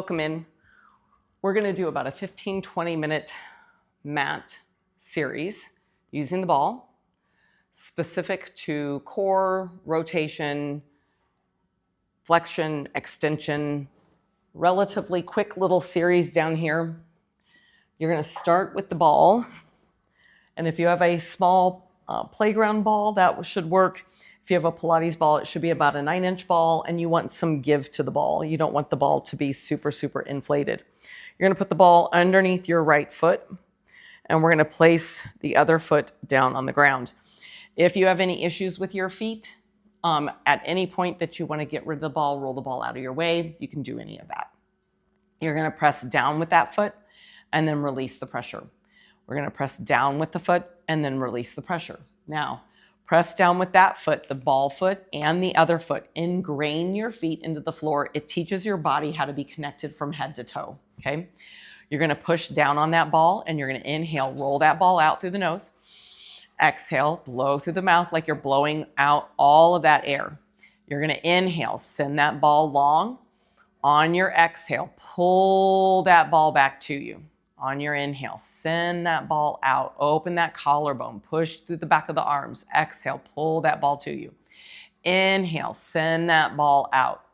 Welcome in. We're going to do about a 15-20 minute mat series using the ball, specific to core, rotation, flexion, extension, relatively quick little series down here. You're going to start with the ball. And if you have a small playground ball, that should work. If you have a Pilates ball, it should be about a 9-inch ball, and you want some give to the ball. You don't want the ball to be super, super inflated. You're going to put the ball underneath your right foot, and we're going to place the other foot down on the ground. If you have any issues with your feet, at any point that you want to get rid of the ball, roll the ball out of your way, you can do any of that. You're going to press down with that foot and then release the pressure. We're going to press down with the foot and then release the pressure. Now, press down with that foot, the ball foot, and the other foot. Ingrain your feet into the floor. It teaches your body how to be connected from head to toe, okay? You're going to push down on that ball, and you're going to inhale, roll that ball out through the nose. Exhale, blow through the mouth like you're blowing out all of that air. You're going to inhale, send that ball long. On your exhale, pull that ball back to you. On your inhale, send that ball out. Open that collarbone. Push through the back of the arms. Exhale, pull that ball to you. Inhale, send that ball out.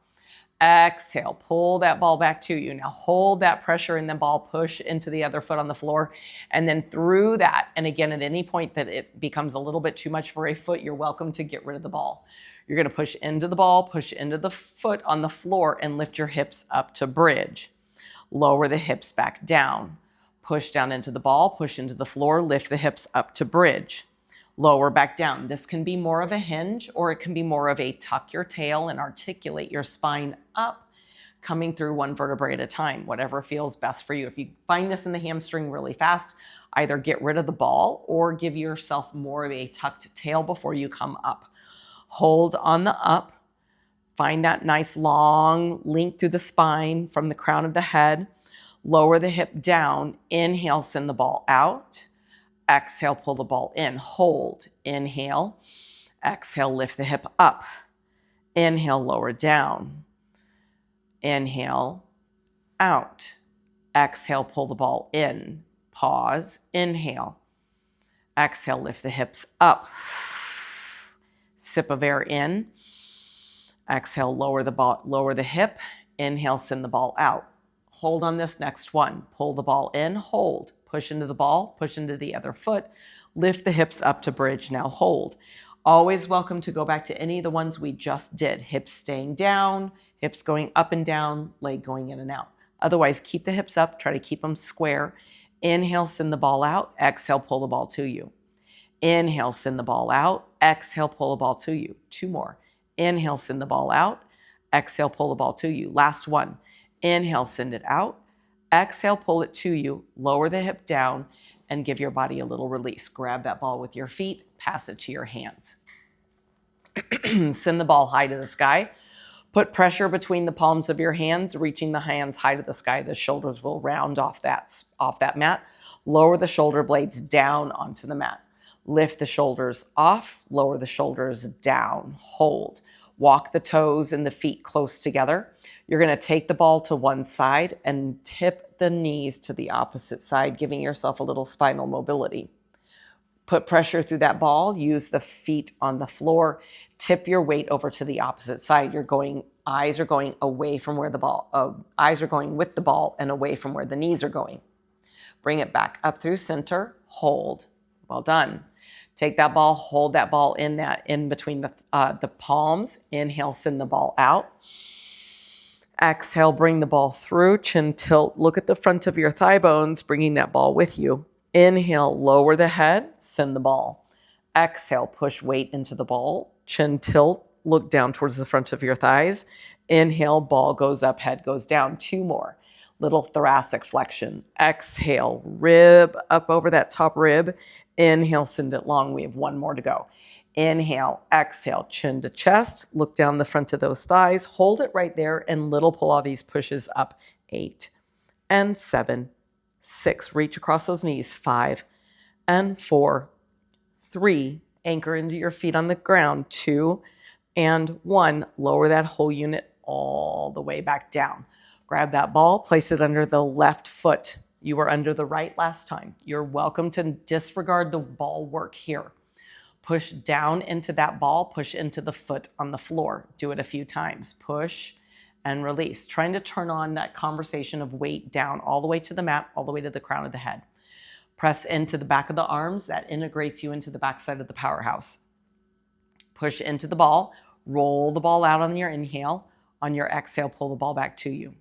Exhale, pull that ball back to you. Now hold that pressure in the ball. Push into the other foot on the floor. And then through that, and again, at any point that it becomes a little bit too much for a foot, you're welcome to get rid of the ball. You're going to push into the ball, push into the foot on the floor, and lift your hips up to bridge. Lower the hips back down. Push down into the ball, push into the floor, lift the hips up to bridge. Lower back down. This can be more of a hinge, or it can be more of a tuck your tail and articulate your spine up, coming through one vertebrae at a time, whatever feels best for you. If you find this in the hamstring really fast, either get rid of the ball or give yourself more of a tucked tail before you come up. Hold on the up. Find that nice long link through the spine from the crown of the head. Lower the hip down. Inhale, send the ball out. Exhale, pull the ball in. Hold. Inhale. Exhale, lift the hip up. Inhale, lower down. Inhale, out. Exhale, pull the ball in. Pause. Inhale. Exhale, lift the hips up. Sip of air in. Exhale, lower the hip. Inhale, send the ball out. Hold on this next one. Pull the ball in, hold. Push into the ball, push into the other foot. Lift the hips up to bridge, now hold. Always welcome to go back to any of the ones we just did. Hips staying down, hips going up and down, leg going in and out. Otherwise, keep the hips up, try to keep them square. Inhale, send the ball out. Exhale, pull the ball to you. Inhale, send the ball out. Exhale, pull the ball to you. 2 more. Inhale, send the ball out. Exhale, pull the ball to you. Last one. Inhale, send it out. Exhale, pull it to you. Lower the hip down and give your body a little release. Grab that ball with your feet, pass it to your hands. Send the ball high to the sky. Put pressure between the palms of your hands, reaching the hands high to the sky. The shoulders will round off that mat. Lower the shoulder blades down onto the mat. Lift the shoulders off, lower the shoulders down. Hold. Walk the toes and the feet close together. You're going to take the ball to one side and tip the knees to the opposite side, giving yourself a little spinal mobility. Put pressure through that ball. Use the feet on the floor. Tip your weight over to the opposite side. Eyes are going away from where the ball, eyes are going with the ball and away from where the knees are going. Bring it back up through center. Hold. Well done. Take that ball, hold that ball in between the palms. Inhale, send the ball out. Exhale, bring the ball through, chin tilt. Look at the front of your thigh bones, bringing that ball with you. Inhale, lower the head, send the ball. Exhale, push weight into the ball, chin tilt, look down towards the front of your thighs. Inhale, ball goes up, head goes down. 2 more. Little thoracic flexion. Exhale, rib up over that top rib. Inhale, send it long. We have 1 more to go. Inhale, exhale, chin to chest. Look down the front of those thighs. Hold it right there and little Pilates pushes up. 8 and 7, 6. Reach across those knees. 5 and 4, 3. Anchor into your feet on the ground. 2 and 1. Lower that whole unit all the way back down. Grab that ball, place it under the left foot. You were under the right last time. You're welcome to disregard the ball work here. Push down into that ball, push into the foot on the floor. Do it a few times. Push and release. Trying to turn on that conversation of weight down all the way to the mat, all the way to the crown of the head. Press into the back of the arms. That integrates you into the backside of the powerhouse. Push into the ball. Roll the ball out on your inhale. On your exhale, pull the ball back to you.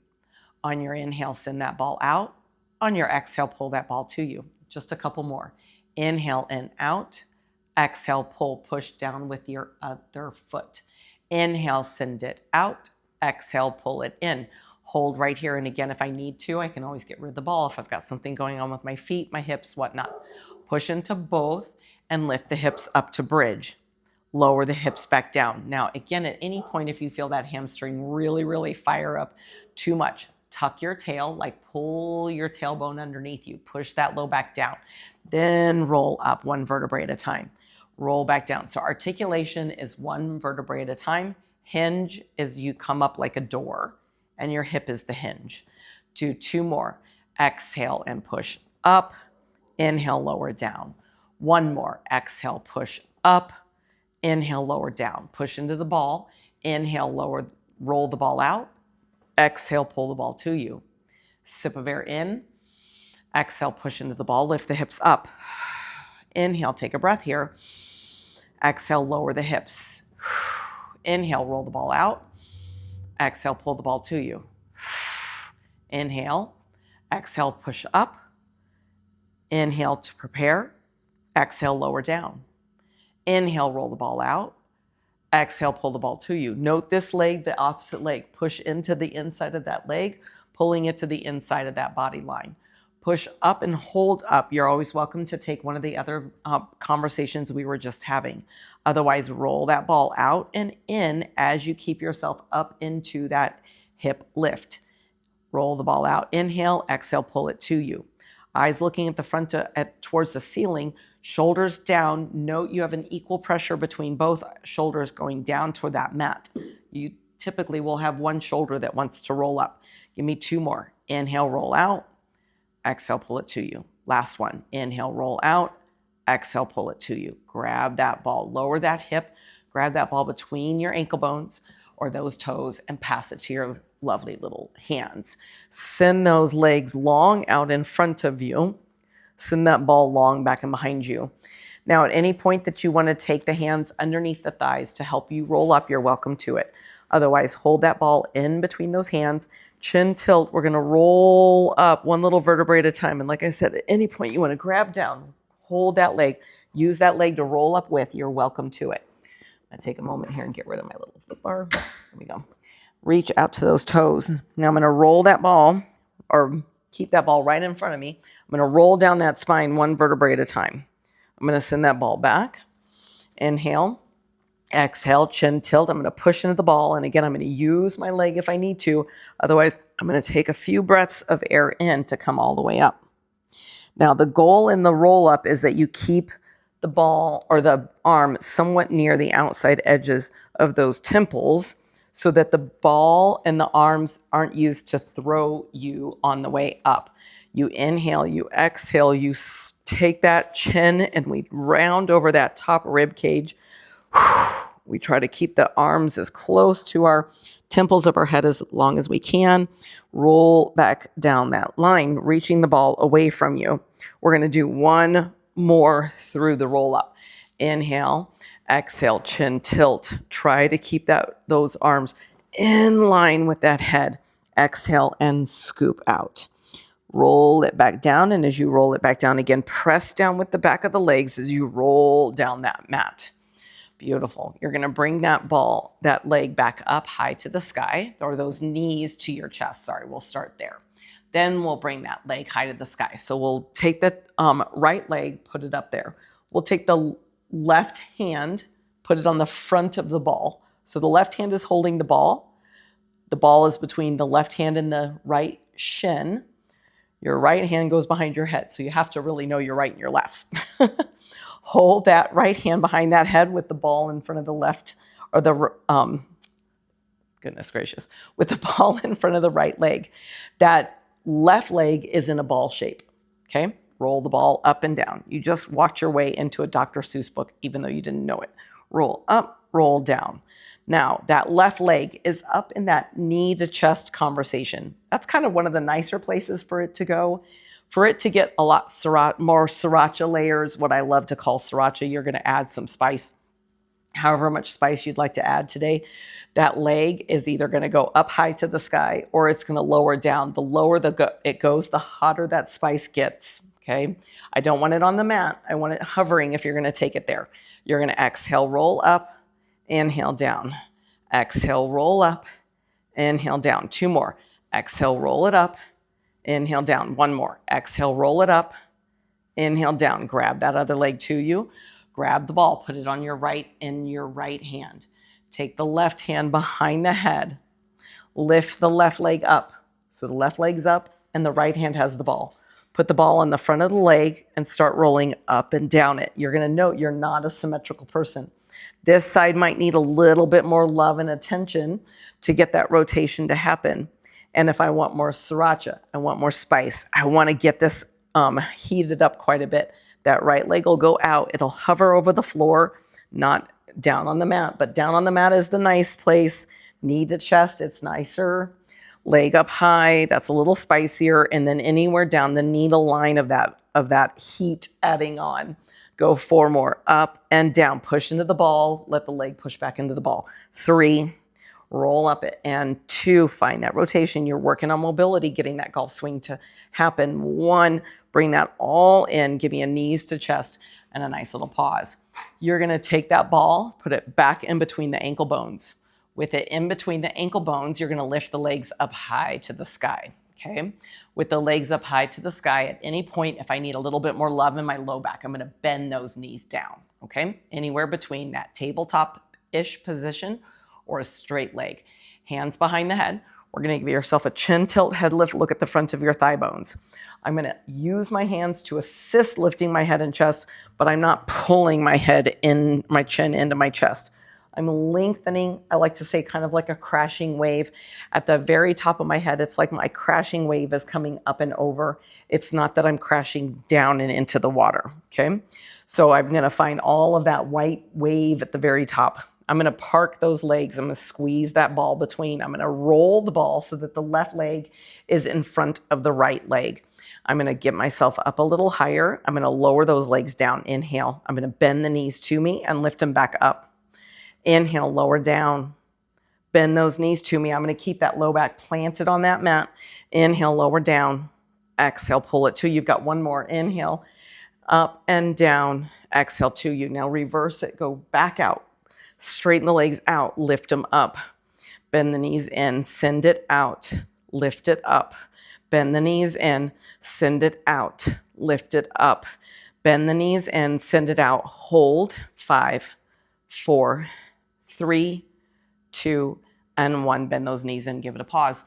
On your inhale, send that ball out. On your exhale, pull that ball to you. Just a couple more. Inhale in, out. Exhale, pull, push down with your other foot. Inhale, send it out. Exhale, pull it in. Hold right here. And again, if I need to, I can always get rid of the ball if I've got something going on with my feet, my hips, whatnot. Push into both and lift the hips up to bridge. Lower the hips back down. Now, again, at any point, if you feel that hamstring really fire up too much, tuck your tail, like pull your tailbone underneath you. Push that low back down. Then roll up one vertebrae at a time. Roll back down. So articulation is one vertebrae at a time. Hinge is you come up like a door and your hip is the hinge. Do two more. Exhale and push up. Inhale, lower down. One more. Exhale, push up. Inhale, lower down. Push into the ball. Inhale, lower, roll the ball out. Exhale, pull the ball to you. Sip of air in. Exhale, push into the ball. Lift the hips up. Inhale, take a breath here. Exhale, lower the hips. Inhale, roll the ball out. Exhale, pull the ball to you. Inhale. Exhale, push up. Inhale to prepare. Exhale, lower down. Inhale, roll the ball out. Exhale, pull the ball to you. Note this leg, the opposite leg. Push into the inside of that leg, pulling it to the inside of that body line. Push up and hold up. You're always welcome to take one of the other conversations we were just having. Otherwise, roll that ball out and in as you keep yourself up into that hip lift. Roll the ball out. Inhale, exhale, pull it to you. Eyes looking at the front towards the ceiling, shoulders down. Note you have an equal pressure between both shoulders going down toward that mat. You typically will have one shoulder that wants to roll up. Give me two more. Inhale, roll out. Exhale, pull it to you. Last one. Inhale, roll out. Exhale, pull it to you. Grab that ball. Lower that hip. Grab that ball between your ankle bones or those toes and pass it to your lovely little hands. Send those legs long out in front of you. Send that ball long back and behind you. Now, at any point that you want to take the hands underneath the thighs to help you roll up, you're welcome to it. Otherwise, hold that ball in between those hands. Chin tilt. We're going to roll up one little vertebrae at a time. And like I said, at any point you want to grab down, hold that leg, use that leg to roll up with, you're welcome to it. I take a moment here and get rid of my little foot bar. There we go. Reach out to those toes. Now I'm going to roll that ball, or keep that ball right in front of me. I'm going to roll down that spine one vertebrae at a time. I'm going to send that ball back. Inhale. Exhale, chin tilt. I'm going to push into the ball. And again, I'm going to use my leg if I need to. Otherwise, I'm going to take a few breaths of air in to come all the way up. Now, the goal in the roll up is that you keep the ball or the arm somewhat near the outside edges of those temples so that the ball and the arms aren't used to throw you on the way up. You inhale, you exhale, you take that chin and we round over that top rib cage. We try to keep the arms as close to our temples of our head as long as we can. Roll back down that line, reaching the ball away from you. We're going to do one more through the roll up. Inhale, exhale, chin tilt. Try to keep those arms in line with that head. Exhale and scoop out. Roll it back down, and as you roll it back down again, press down with the back of the legs as you roll down that mat. Beautiful. You're going to bring that leg back up high to the sky, or those knees to your chest. Sorry, we'll start there. Then we'll bring that leg high to the sky. So we'll take the right leg, put it up there. We'll take the left hand, put it on the front of the ball. So the left hand is holding the ball. The ball is between the left hand and the right shin. Your right hand goes behind your head. So you have to really know your right and your lefts. Hold that right hand behind that head with the ball in front of the left, or goodness gracious, with the ball in front of the right leg. That left leg is in a ball shape, okay? Roll the ball up and down. You just walked your way into a Dr. Seuss book, even though you didn't know it. Roll up, roll down. Now, that left leg is up in that knee to chest conversation. That's kind of one of the nicer places for it to go. For it to get a lot more sriracha layers, what I love to call sriracha, you're going to add some spice, however much spice you'd like to add today. That leg is either going to go up high to the sky or it's going to lower down. The lower it goes, the hotter that spice gets. Okay. I don't want it on the mat. I want it hovering if you're going to take it there. You're going to exhale, roll up, inhale down. Exhale, roll up, inhale down. 2 more. Exhale, roll it up, inhale down. 1 more. Exhale, roll it up, inhale down. Grab that other leg to you. Grab the ball, put it on your right in your right hand. Take the left hand behind the head. Lift the left leg up. So the left leg's up and the right hand has the ball. Put the ball on the front of the leg and start rolling up and down it. You're going to note you're not a symmetrical person. This side might need a little bit more love and attention to get that rotation to happen. And if I want more sriracha, I want more spice, I want to get this heated up quite a bit, that right leg will go out. It'll hover over the floor, not down on the mat, but down on the mat is the nice place. Knee to chest, it's nicer. Leg up high, that's a little spicier. And then anywhere down the needle line of that heat adding on. Go 4 more, up and down. Push into the ball, let the leg push back into the ball. 3, roll up it. And 2, find that rotation. You're working on mobility, getting that golf swing to happen. 1, bring that all in. Give me a knees to chest and a nice little pause. You're going to take that ball, put it back in between the ankle bones. With it in between the ankle bones, you're going to lift the legs up high to the sky. Okay. With the legs up high to the sky, at any point, if I need a little bit more love in my low back, I'm going to bend those knees down. Okay. Anywhere between that tabletop-ish position or a straight leg. Hands behind the head. We're going to give yourself a chin tilt head lift. Look at the front of your thigh bones. I'm going to use my hands to assist lifting my head and chest, but I'm not pulling my head in my chin into my chest. I'm lengthening, I like to say kind of like a crashing wave. At the very top of my head, it's like my crashing wave is coming up and over. It's not that I'm crashing down and into the water, okay? So I'm gonna find all of that white wave at the very top. I'm gonna park those legs. I'm gonna squeeze that ball between. I'm gonna roll the ball so that the left leg is in front of the right leg. I'm gonna get myself up a little higher. I'm gonna lower those legs down. Inhale. I'm gonna bend the knees to me and lift them back up. Inhale, lower down. Bend those knees to me. I'm going to keep that low back planted on that mat. Inhale, lower down. Exhale, pull it to you. You've got 1 more. Inhale, up and down. Exhale to you. Now reverse it. Go back out. Straighten the legs out. Lift them up. Bend the knees in. Send it out. Lift it up. Bend the knees in. Send it out. Lift it up. Bend the knees in. Send it out. Hold. 5, 4, 3, 2, and 1. Bend those knees in, give it a pause.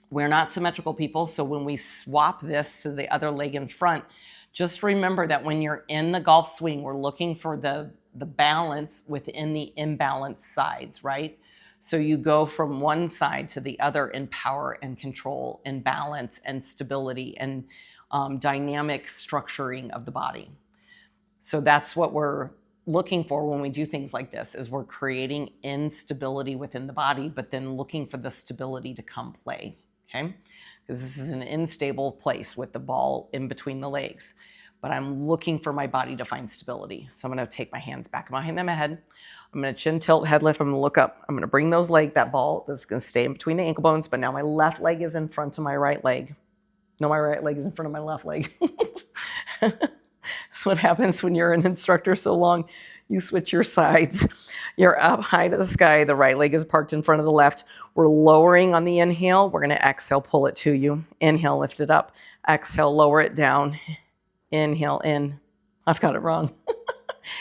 We're not symmetrical people, so when we swap this to the other leg in front, just remember that when you're in the golf swing, we're looking for the balance within the imbalanced sides, right? So you go from one side to the other in power and control and balance and stability and dynamic structuring of the body. So that's what we're looking for when we do things like this, is we're creating instability within the body, but then looking for the stability to come play, okay? Because this is an unstable place with the ball in between the legs, but I'm looking for my body to find stability. So I'm gonna take my hands back behind my head. I'm gonna chin tilt, head lift, I'm gonna look up. I'm gonna bring those legs, that ball that's gonna stay in between the ankle bones, but now my left leg is in front of my right leg. No, my right leg is in front of my left leg. That's what happens when you're an instructor so long. You switch your sides. You're up high to the sky. The right leg is parked in front of the left. We're lowering on the inhale. We're going to exhale, pull it to you. Inhale, lift it up. Exhale, lower it down. Inhale, in. I've got it wrong.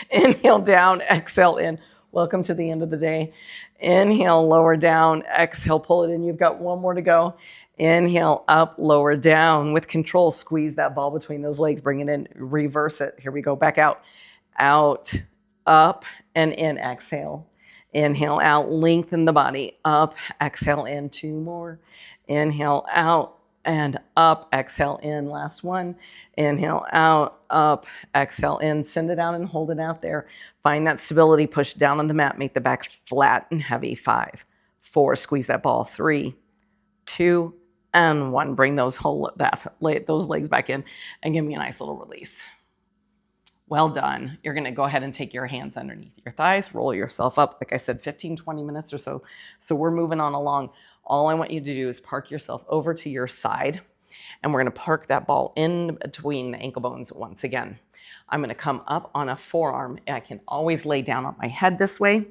Inhale, down. Exhale, in. Welcome to the end of the day. Inhale, lower down. Exhale, pull it in. You've got 1 more to go. Inhale, up, lower, down. With control, squeeze that ball between those legs. Bring it in, reverse it. Here we go, back out, out, up, and in. Exhale. Inhale out, lengthen the body, up, exhale in, 2 more. Inhale out and up, exhale in, last one. Inhale out, up, exhale in, send it out and hold it out there. Find that stability, push down on the mat, make the back flat and heavy. 5, 4, squeeze that ball. 3, 2, and 1. Bring those legs back in and give me a nice little release. Well done. You're going to go ahead and take your hands underneath your thighs, roll yourself up. Like I said, 15, 20 minutes or so. So we're moving on along. All I want you to do is park yourself over to your side, and we're going to park that ball in between the ankle bones once again. I'm going to come up on a forearm. I can always lay down on my head this way.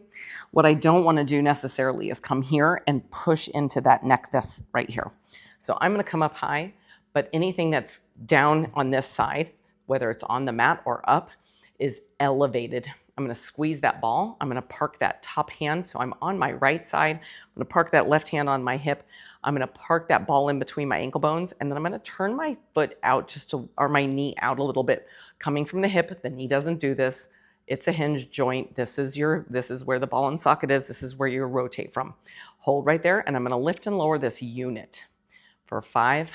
What I don't want to do necessarily is come here and push into that neck this right here. So I'm going to come up high, but anything that's down on this side, whether it's on the mat or up, is elevated. I'm going to squeeze that ball. I'm going to park that top hand. So I'm on my right side. I'm going to park that left hand on my hip. I'm going to park that ball in between my ankle bones. And then I'm going to turn my foot out or my knee out a little bit, coming from the hip. The knee doesn't do this. It's a hinge joint. This is where the ball and socket is. This is where you rotate from. Hold right there. And I'm going to lift and lower this unit for 5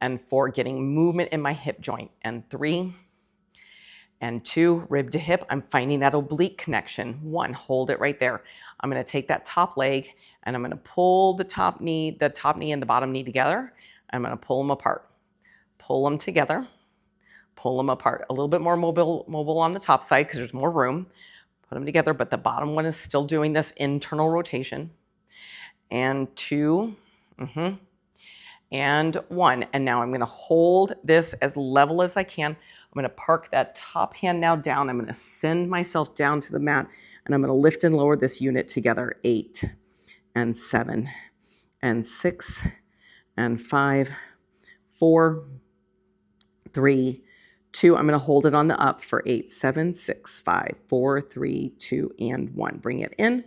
and 4, getting movement in my hip joint, and 3 and 2, rib to hip. I'm finding that oblique connection. 1, hold it right there. I'm going to take that top leg and I'm going to pull the top knee and the bottom knee together. I'm going to pull them apart. Pull them together. Pull them apart. A little bit more mobile on the top side because there's more room. Put them together, but the bottom one is still doing this internal rotation. And 2. And 1. And now I'm going to hold this as level as I can. I'm going to park that top hand now down. I'm going to send myself down to the mat, and I'm going to lift and lower this unit together. 8 and 7 and 6 and 5, 4, 3, 2. I'm going to hold it on the up for 8, 7, 6, 5, 4, 3, 2, and 1. Bring it in.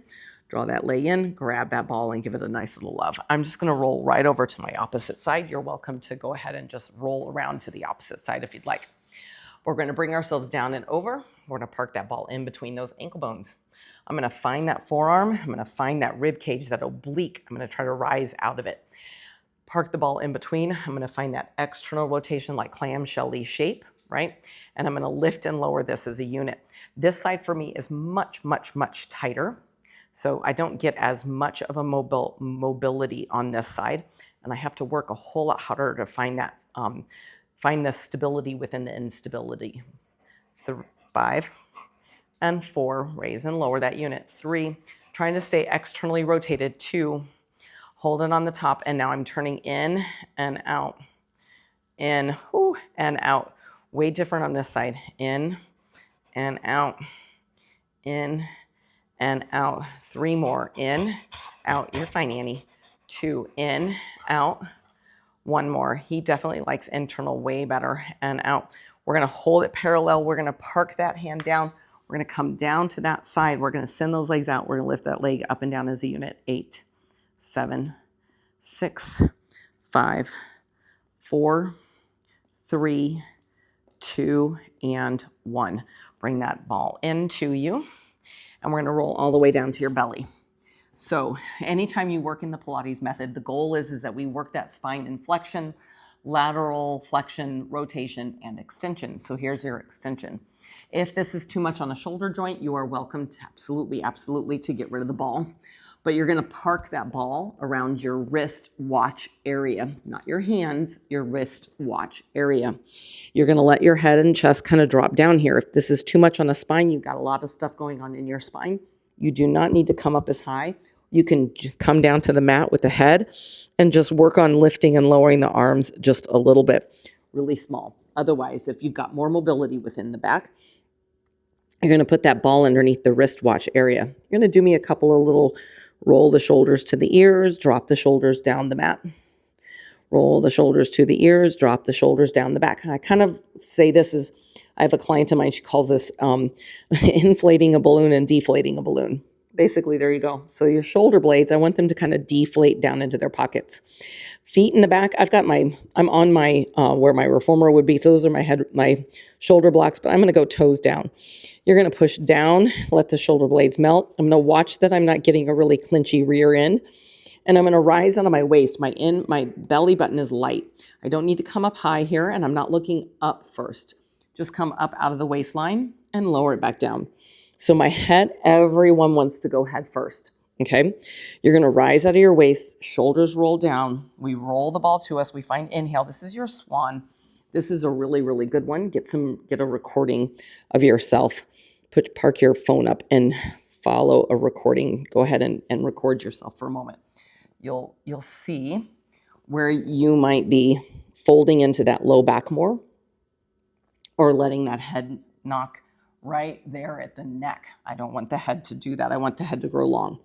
Draw that leg in, grab that ball, and give it a nice little love. I'm just going to roll right over to my opposite side. You're welcome to go ahead and just roll around to the opposite side if you'd like. We're going to bring ourselves down and over. We're going to park that ball in between those ankle bones. I'm going to find that forearm. I'm going to find that rib cage, that oblique. I'm going to try to rise out of it. Park the ball in between. I'm going to find that external rotation, like clamshell-y shape, right? And I'm going to lift and lower this as a unit. This side for me is much, much, much tighter. So I don't get as much of a mobility on this side, and I have to work a whole lot harder to find that, find the stability within the instability. 5 and 4, raise and lower that unit. 3, trying to stay externally rotated. 2, hold it on the top, and now I'm turning in and out, in and out. Way different on this side. In and out, in and out. 3 more. In, out. You're fine, Annie. 2, in, out. 1 more. He definitely likes internal way better. And out. We're going to hold it parallel. We're going to park that hand down. We're going to come down to that side. We're going to send those legs out. We're going to lift that leg up and down as a unit. 8, 7, 6, 5, 4, 3, 2, and 1. Bring that ball into you. And we're going to roll all the way down to your belly. So anytime you work in the Pilates method, the goal is that we work that spine in flexion, lateral flexion, rotation, and extension. So here's your extension. If this is too much on a shoulder joint, you are welcome to absolutely to get rid of the ball. But you're going to park that ball around your wrist watch area, not your hands, your wrist watch area. You're going to let your head and chest kind of drop down here. If this is too much on the spine, you've got a lot of stuff going on in your spine. You do not need to come up as high. You can come down to the mat with the head and just work on lifting and lowering the arms just a little bit, really small. Otherwise, if you've got more mobility within the back, you're going to put that ball underneath the wristwatch area. You're going to do me a couple of little roll the shoulders to the ears, drop the shoulders down the mat. Roll the shoulders to the ears, drop the shoulders down the back. And I kind of say this is, I have a client of mine, she calls this inflating a balloon and deflating a balloon. Basically, there you go. So your shoulder blades, I want them to kind of deflate down into their pockets. Feet in the back. I'm on my, where my reformer would be. So those are my shoulder blocks, but I'm going to go toes down. You're going to push down, let the shoulder blades melt. I'm going to watch that I'm not getting a really clinchy rear end. And I'm going to rise out of my waist. My belly button is light. I don't need to come up high here, and I'm not looking up first. Just come up out of the waistline and lower it back down. So my head, everyone wants to go head first. Okay. You're going to rise out of your waist, shoulders roll down. We roll the ball to us. We find inhale. This is your swan. This is a really, really good one. Get a recording of yourself. Park your phone up and follow a recording. Go ahead and record yourself for a moment. You'll see where you might be folding into that low back more, or letting that head knock right there at the neck. I don't want the head to do that. I want the head to grow long.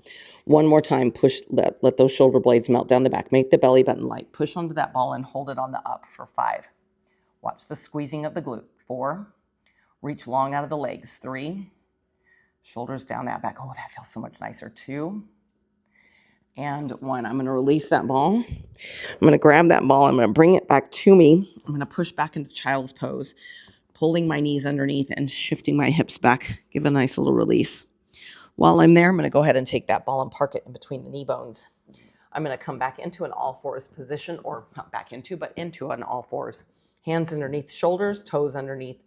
One more time, let those shoulder blades melt down the back. Make the belly button light. Push onto that ball and hold it on the up for 5. Watch the squeezing of the glute. 4. Reach long out of the legs. 3. Shoulders down that back. Oh, that feels so much nicer. 2. And 1. I'm going to release that ball. I'm going to grab that ball. I'm going to bring it back to me. I'm going to push back into child's pose, pulling my knees underneath and shifting my hips back. Give a nice little release. While I'm there, I'm going to go ahead and take that ball and park it in between the knee bones. I'm going to come back into an all fours position, or not back into, but into an all fours. Hands underneath shoulders, toes underneath,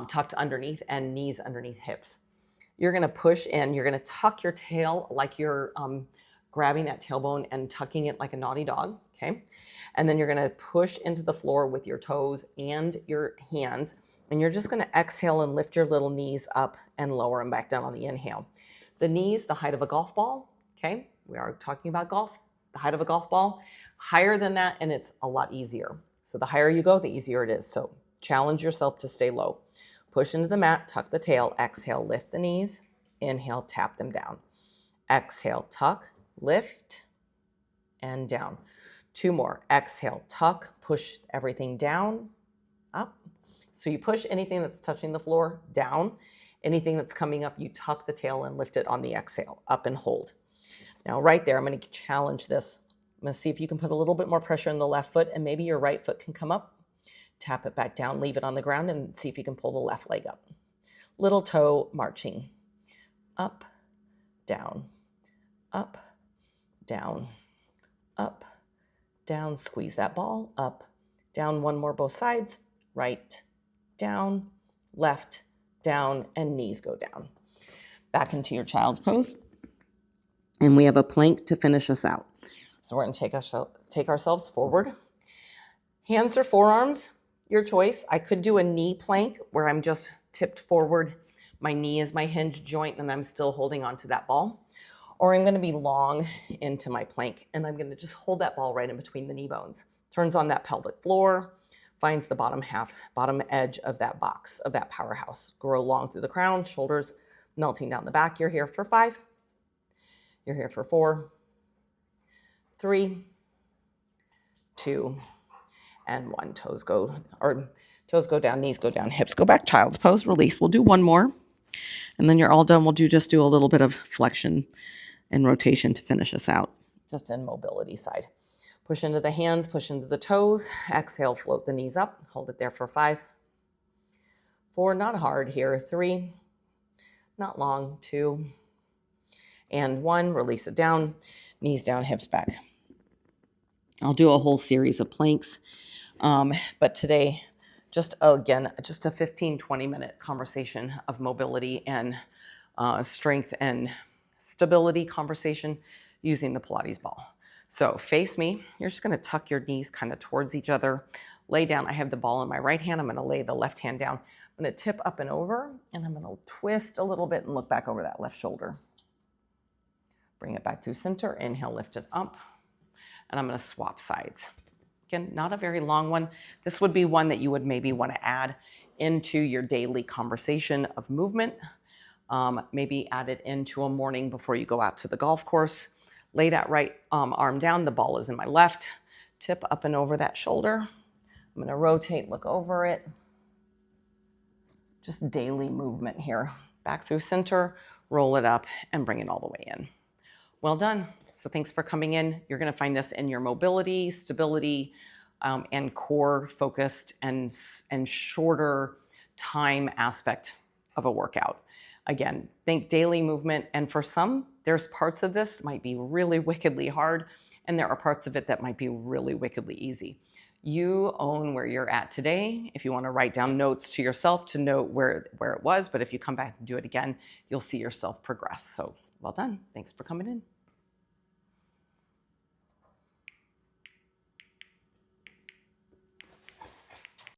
tucked underneath, and knees underneath hips. You're going to push in. You're going to tuck your tail like you're grabbing that tailbone and tucking it like a naughty dog. Okay. And then you're going to push into the floor with your toes and your hands. And you're just going to exhale and lift your little knees up and lower them back down on the inhale. The knees, the height of a golf ball. Okay. We are talking about golf. The height of a golf ball. Higher than that, and it's a lot easier. So the higher you go, the easier it is. So challenge yourself to stay low. Push into the mat, tuck the tail, exhale, lift the knees. Inhale, tap them down. Exhale, tuck, lift, and down. 2 more. Exhale, tuck, push everything down, up. So you push anything that's touching the floor down. Anything that's coming up, you tuck the tail and lift it on the exhale, up and hold. Now right there, I'm going to challenge this. I'm going to see if you can put a little bit more pressure in the left foot, and maybe your right foot can come up. Tap it back down, leave it on the ground, and see if you can pull the left leg up. Little toe marching. Up, down, up, down, up, down. Squeeze that ball, up, down. 1 more, both sides. Right, down, left, down, and knees go down. Back into your child's pose. And we have a plank to finish us out. So we're going to take ourselves forward. Hands or forearms, your choice. I could do a knee plank where I'm just tipped forward. My knee is my hinge joint and I'm still holding onto that ball. Or I'm going to be long into my plank and I'm going to just hold that ball right in between the knee bones. Turns on that pelvic floor, finds the bottom edge of that box, of that powerhouse. Grow long through the crown, shoulders melting down the back. You're here for 5. You're here for 4, 3, 2, and 1. Toes go down, knees go down, hips go back, child's pose, release. We'll do 1 more, and then you're all done. We'll just do a little bit of flexion and rotation to finish us out, just in mobility side. Push into the hands, push into the toes. Exhale, float the knees up. Hold it there for 5, 4, not hard here. 3, not long. 2, and 1. Release it down, knees down, hips back. I'll do a whole series of planks. But today, just a 15-20 minute conversation of mobility and strength and stability conversation using the Pilates ball. So face me. You're just going to tuck your knees kind of towards each other. Lay down. I have the ball in my right hand. I'm going to lay the left hand down. I'm going to tip up and over, and I'm going to twist a little bit and look back over that left shoulder. Bring it back through center. Inhale, lift it up. And I'm going to swap sides. Again, not a very long one. This would be one that you would maybe want to add into your daily conversation of movement. Maybe add it into a morning before you go out to the golf course. Lay that right arm down. The ball is in my left. Tip up and over that shoulder. I'm going to rotate, look over it. Just daily movement here. Back through center, roll it up, and bring it all the way in. Well done. So thanks for coming in. You're going to find this in your mobility, stability, and core focused and shorter time aspect of a workout. Again, think daily movement. And for some, there's parts of this that might be really wickedly hard, and there are parts of it that might be really wickedly easy. You own where you're at today. If you want to write down notes to yourself to note where it was, but if you come back and do it again, you'll see yourself progress. So well done. Thanks for coming in.